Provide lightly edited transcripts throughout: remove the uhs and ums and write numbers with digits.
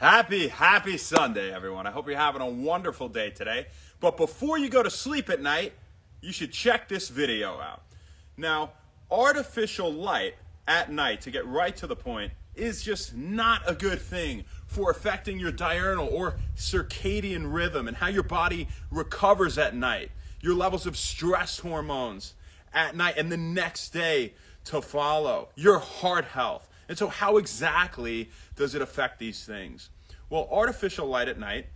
Happy Sunday, everyone. I hope you're having a wonderful day today. But before you go to sleep at night, you should check this video out. Now, artificial light at night, to get right to the point, is just not a good thing for affecting your diurnal or circadian rhythm and how your body recovers at night, your levels of stress hormones at night and the next day to follow, your heart health. And so how exactly does it affect these things? Well, artificial light at night,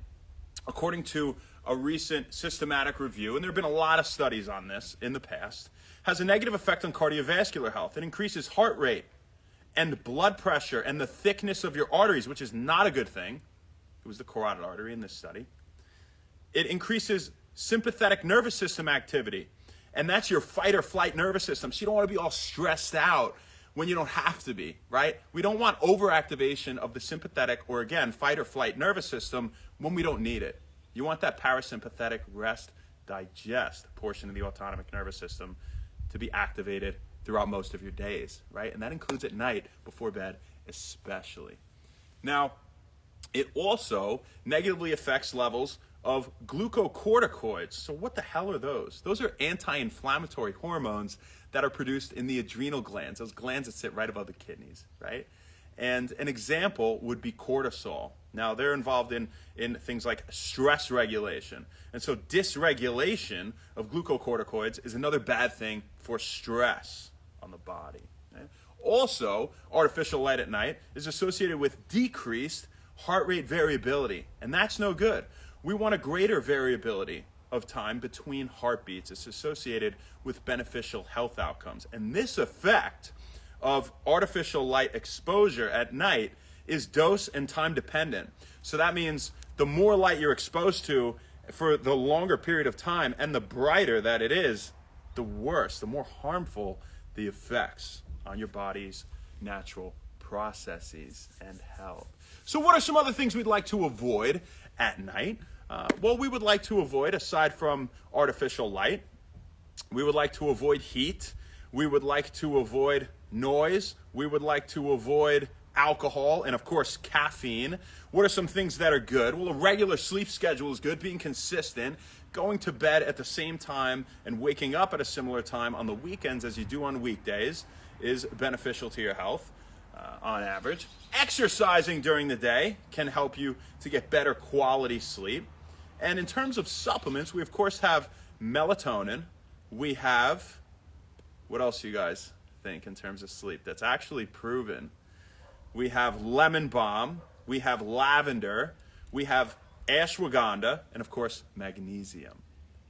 according to a recent systematic review, and there have been a lot of studies on this in the past, has a negative effect on cardiovascular health. It increases heart rate and blood pressure and the thickness of your arteries, which is not a good thing. It was the carotid artery in this study. It increases sympathetic nervous system activity, and that's your fight or flight nervous system. So you don't want to be all stressed out when you don't have to be, right? We don't want overactivation of the sympathetic or, again, fight or flight nervous system when we don't need it. You want that parasympathetic rest, digest portion of the autonomic nervous system to be activated throughout most of your days, right? And that includes at night before bed especially. Now, it also negatively affects levels of glucocorticoids. So what the hell are those? Those are anti-inflammatory hormones that are produced in the adrenal glands, those glands that sit right above the kidneys, right? And an example would be cortisol. Now, they're involved in things like stress regulation. And so dysregulation of glucocorticoids is another bad thing for stress on the body. Okay? Also, artificial light at night is associated with decreased heart rate variability, and that's no good. We want a greater variability of time between heartbeats. It's associated with beneficial health outcomes. And this effect of artificial light exposure at night is dose and time dependent. So that means the more light you're exposed to for the longer period of time and the brighter that it is, the worse, the more harmful the effects on your body's natural processes and health. So what are some other things we'd like to avoid at night? Well, we would like to avoid, aside from artificial light, we would like to avoid heat. We would like to avoid noise. We would like to avoid alcohol and, of course, caffeine. What are some things that are good? Well, a regular sleep schedule is good, being consistent, going to bed at the same time and waking up at a similar time on the weekends as you do on weekdays is beneficial to your health on average. Exercising during the day can help you to get better quality sleep. And in terms of supplements, we of course have melatonin. We have, what else do you guys think in terms of sleep that's actually proven? We have lemon balm, we have lavender, we have ashwagandha, and of course magnesium.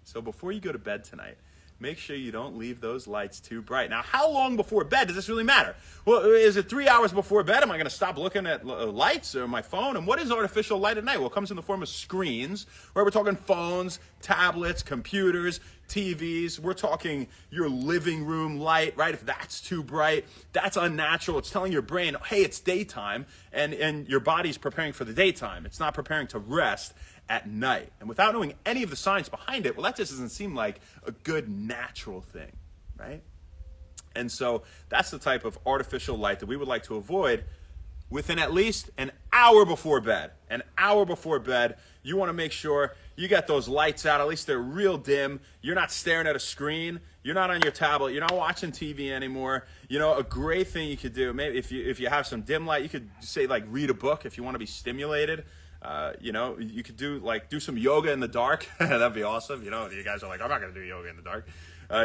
So before you go to bed tonight, make sure you don't leave those lights too bright. Now, how long before bed does this really matter? Well, is it 3 hours before bed? Am I going to stop looking at lights or my phone? And what is artificial light at night? Well, it comes in the form of screens, right? We're talking phones, tablets, computers, TVs. We're talking your living room light, right? If that's too bright, that's unnatural. It's telling your brain, hey, it's daytime, and your body's preparing for the daytime. It's not preparing to rest at night. And without knowing any of the science behind it, well, that just doesn't seem like a good natural thing, right? And so that's the type of artificial light that we would like to avoid within at least an hour before bed. An hour before bed, you want to make sure you got those lights out, at least they're real dim. You're not staring at a screen. You're not on your tablet. You're not watching TV anymore. You know, a great thing you could do, maybe if you have some dim light, you could say like read a book if you want to be stimulated. You know, you could do some yoga in the dark. That'd be awesome. You know, you guys are like, I'm not going to do yoga in the dark.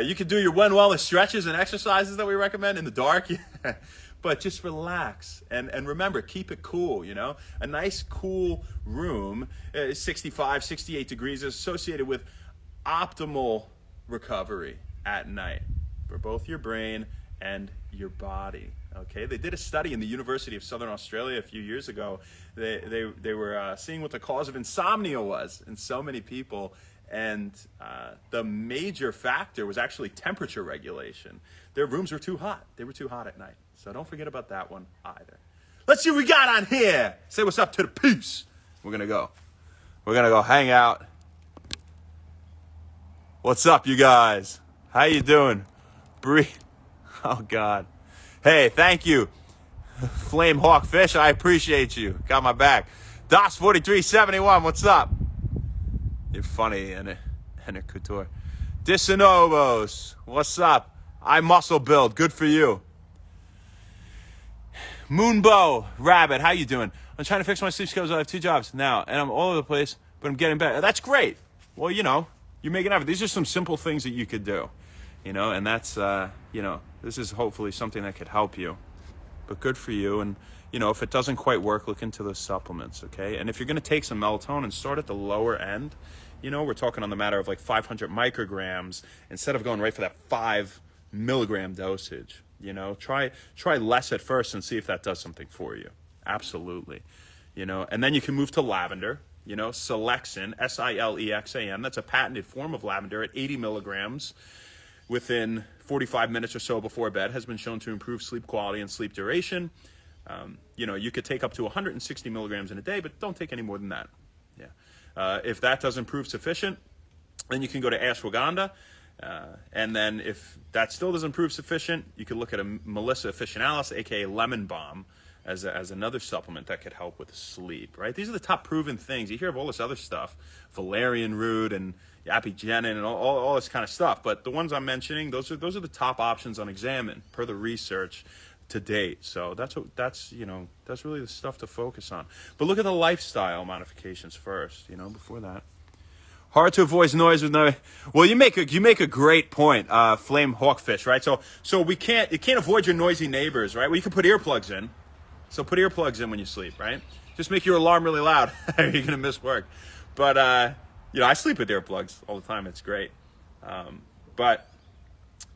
You could do your When Wellness stretches and exercises that we recommend in the dark. But just relax and remember, keep it cool, you know. A nice cool room, 65, 68 degrees, is associated with optimal recovery at night for both your brain and your body. Okay, they did a study in the University of Southern Australia a few years ago. They were seeing what the cause of insomnia was in so many people, and the major factor was actually temperature regulation. Their rooms were too hot. They were too hot at night. So don't forget about that one either. Let's see what we got on here. Say what's up to the peeps. We're gonna go hang out. What's up, you guys? How you doing? Oh God. Hey, thank you. Flame Hawk Fish, I appreciate you. Got my back. DOS4371, what's up? You're funny, Henry Couture. Disanovos, what's up? I muscle build, good for you. Moonbow Rabbit, how you doing? I'm trying to fix my sleep schedule. I have 2 jobs now, and I'm all over the place, but I'm getting better. That's great. Well, you know, you're making effort. These are some simple things that you could do, you know, and that's, you know, this is hopefully something that could help you. But good for you. And, you know, if it doesn't quite work, look into the supplements, okay? And if you're going to take some melatonin, start at the lower end. You know, we're talking on the matter of like 500 micrograms instead of going right for that 5 milligram dosage. You know, try less at first and see if that does something for you. Absolutely. You know, and then you can move to lavender, you know, Silexan, Silexan. That's a patented form of lavender at 80 milligrams within 45 minutes or so before bed, has been shown to improve sleep quality and sleep duration. You know, you could take up to 160 milligrams in a day, but don't take any more than that. Yeah. If that doesn't prove sufficient, then you can go to ashwagandha. And then if that still doesn't prove sufficient, you could look at a Melissa officinalis, aka lemon balm, as another supplement that could help with sleep, right? These are the top proven things. You hear of all this other stuff, valerian root and apigenin and all this kind of stuff, but the ones I'm mentioning, those are the top options on Examine per the research to date. So that's you know, that's really the stuff to focus on. But look at the lifestyle modifications first, you know, before that. Hard to avoid noise with no. Well, you make a great point, Flame Hawkfish, right? So you can't avoid your noisy neighbors, right? Well, you can put earplugs in. So put earplugs in when you sleep, right? Just make your alarm really loud, or you're gonna miss work. But you know, I sleep with earplugs all the time. It's great. But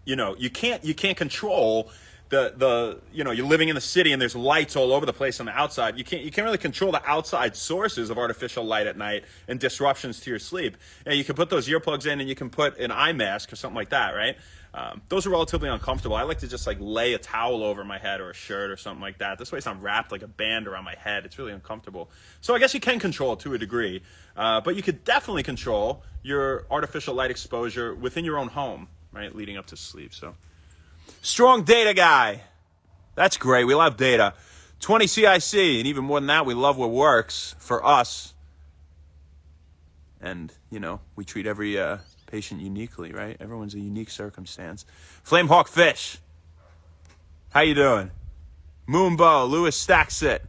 you know, you can't control the you know, you're living in the city and there's lights all over the place on the outside. You can't really control the outside sources of artificial light at night and disruptions to your sleep. And you can put those earplugs in and you can put an eye mask or something like that, right? Those are relatively uncomfortable. I like to just like lay a towel over my head or a shirt or something like that. This way it's not wrapped like a band around my head. It's really uncomfortable. So I guess you can control it to a degree, but you could definitely control your artificial light exposure within your own home, right, leading up to sleep. So strong data guy. That's great. We love data. 20 CIC, and even more than that, we love what works for us. And, you know, we treat every patient uniquely, right? Everyone's a unique circumstance. Flamehawk Fish. How you doing? Moonbow, Lewis Stacksit.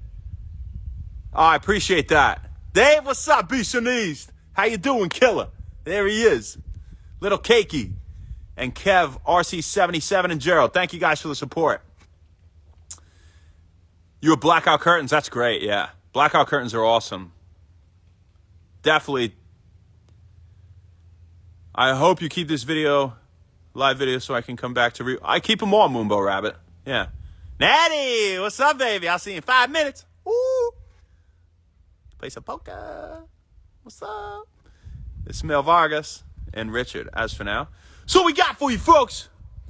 Oh, I appreciate that. Dave, what's up, Beast and East? How you doing, killer? There he is. Little Cakey. And Kev, RC77, and Gerald. Thank you guys for the support. You have blackout curtains? That's great, yeah. Blackout curtains are awesome. Definitely. I hope you keep this video, live video, so I can come back to I keep them all, Moonbow Rabbit. Yeah. Natty, what's up, baby? I'll see you in 5 minutes. Woo! Play some poker. What's up? It's Mel Vargas and Richard, as for now. So we got for you, folks.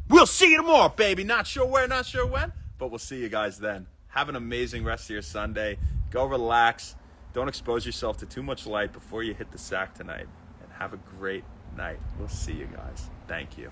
We'll see you tomorrow, baby. Not sure where, not sure when, but we'll see you guys then. Have an amazing rest of your Sunday. Go relax. Don't expose yourself to too much light before you hit the sack tonight. And have a great night. We'll see you guys. Thank you.